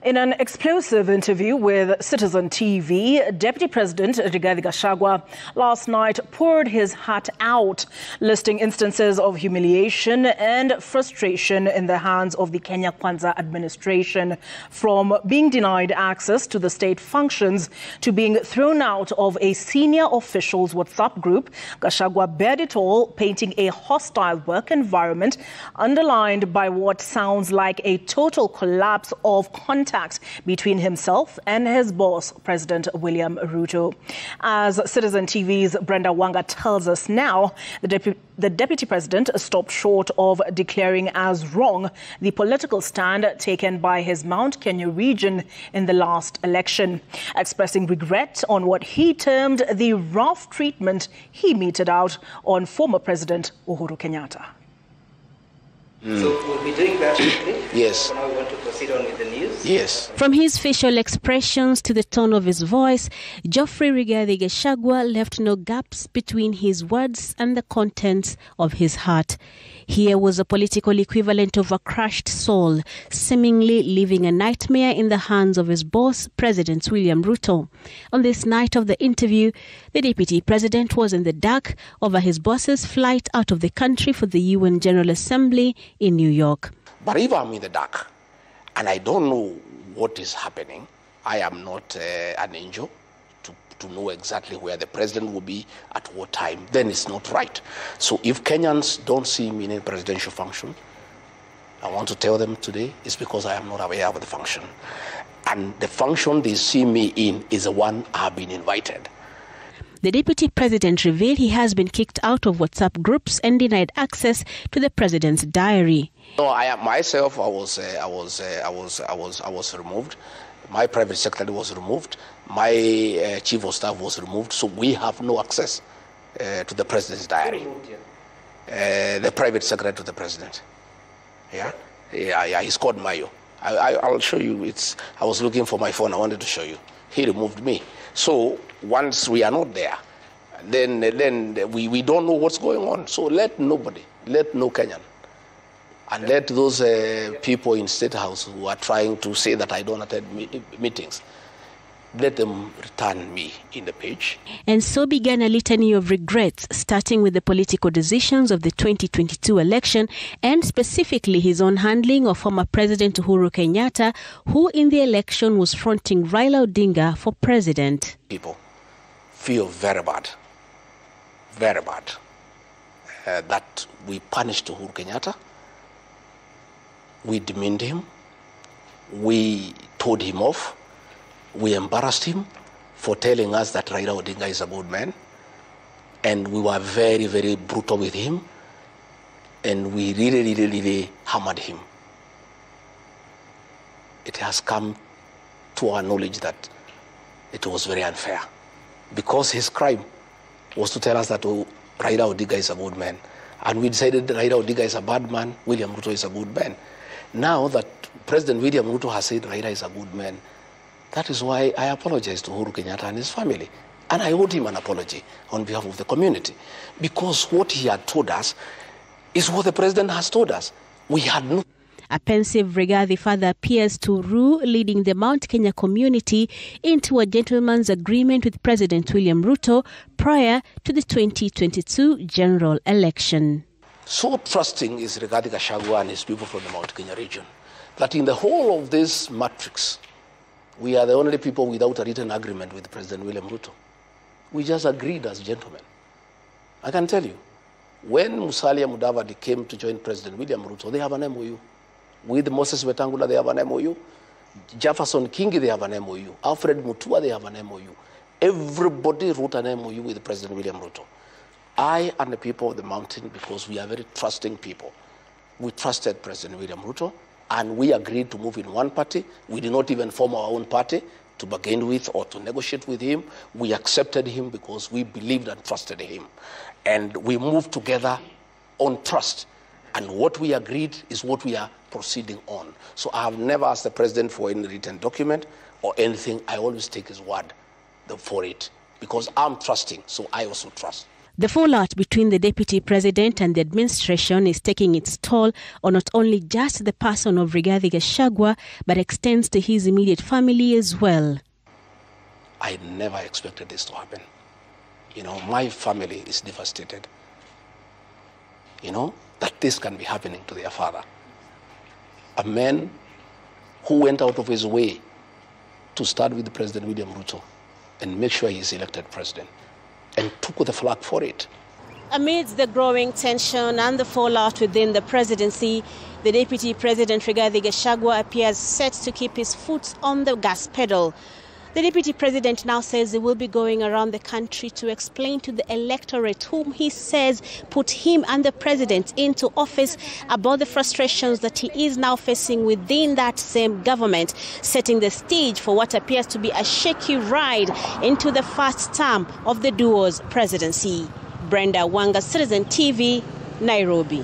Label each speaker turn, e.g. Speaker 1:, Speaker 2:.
Speaker 1: In an explosive interview with Citizen TV, Deputy President Gachagua last night poured his heart out, listing instances of humiliation and frustration in the hands of the Kenya Kwanza administration, from being denied access to the state functions to being thrown out of a senior official's WhatsApp group. Gachagua bared it all, painting a hostile work environment underlined by what sounds like a total collapse of contact between himself and his boss, President William Ruto. As Citizen TV's Brenda Wanga tells us now, the Deputy President stopped short of declaring as wrong the political stand taken by his Mount Kenya region in the last election, expressing regret on what he termed the rough treatment he meted out on former President Uhuru Kenyatta.
Speaker 2: So we'll be doing that quickly.
Speaker 3: Yes.
Speaker 2: So now we want to proceed on with the news.
Speaker 3: Yes.
Speaker 4: From his facial expressions to the tone of his voice, Geoffrey Gachagua left no gaps between his words and the contents of his heart. Here was a political equivalent of a crushed soul, seemingly living a nightmare in the hands of his boss, President William Ruto. On this night of the interview, the Deputy President was in the dark over his boss's flight out of the country for the UN General Assembly in New York.
Speaker 3: But if I'm in the dark and I don't know what is happening, I am not an angel to know exactly where the president will be at what time, then it's not right. So if Kenyans don't see me in a presidential function, I want to tell them today it's because I am not aware of the function. And the function they see me in is the one I have been invited.
Speaker 4: The Deputy President revealed he has been kicked out of WhatsApp groups and denied access to the president's diary.
Speaker 3: No, I was removed. My private secretary was removed. My chief of staff was removed. So we have no access to the president's diary. The private secretary to the president. Yeah. He's called Mayo. I'll show you. I was looking for my phone. I wanted to show you. He removed me. So once we are not there, then we don't know what's going on. So let no Kenyan, and let those people in State House who are trying to say that I don't attend meetings, let them return me in the page.
Speaker 4: And so began a litany of regrets, starting with the political decisions of the 2022 election and specifically his own handling of former President Uhuru Kenyatta, who in the election was fronting Raila Odinga for president.
Speaker 3: People feel very bad that we punished Uhuru Kenyatta. We demeaned him. We told him off. We embarrassed him for telling us that Raila Odinga is a good man. And we were very, very brutal with him. And we really hammered him. It has come to our knowledge that it was very unfair. Because his crime was to tell us that Raila Odinga is a good man. And we decided that Raila Odinga is a bad man, William Ruto is a good man. Now that President William Ruto has said Raila is a good man, that is why I apologize to Uhuru Kenyatta and his family. And I owed him an apology on behalf of the community. Because what he had told us is what the president has told us. We had no...
Speaker 4: A pensive Rigathi father appears to rue leading the Mount Kenya community into a gentleman's agreement with President William Ruto prior to the 2022 general election.
Speaker 3: So trusting is Rigathi Gachagua and his people from the Mount Kenya region that in the whole of this matrix, we are the only people without a written agreement with President William Ruto. We just agreed as gentlemen. I can tell you, when Musalia Mudavadi came to join President William Ruto, they have an MOU. With Moses Wetangula, they have an MOU. Jefferson Kingi, they have an MOU. Alfred Mutua, they have an MOU. Everybody wrote an MOU with President William Ruto. I and the people of the mountain, because we are very trusting people, we trusted President William Ruto, and we agreed to move in one party. We did not even form our own party to bargain with or to negotiate with him. We accepted him because we believed and trusted him. And we moved together on trust. And what we agreed is what we are proceeding on. So I have never asked the president for any written document or anything. I always take his word for it because I'm trusting, so I also trust.
Speaker 4: The fallout between the deputy president and the administration is taking its toll on not only just the person of Rigathi Gachagua, but extends to his immediate family as well.
Speaker 3: I never expected this to happen. You know, my family is devastated. You know, that this can be happening to their father. A man who went out of his way to start with President William Ruto and make sure he's elected president, and took the flag for it.
Speaker 4: Amidst the growing tension and the fallout within the presidency, the Deputy President Rigathi Gachagua appears set to keep his foot on the gas pedal. The Deputy President now says he will be going around the country to explain to the electorate, whom he says put him and the President into office, about the frustrations that he is now facing within that same government, setting the stage for what appears to be a shaky ride into the first term of the duo's presidency. Brenda Wanga, Citizen TV, Nairobi.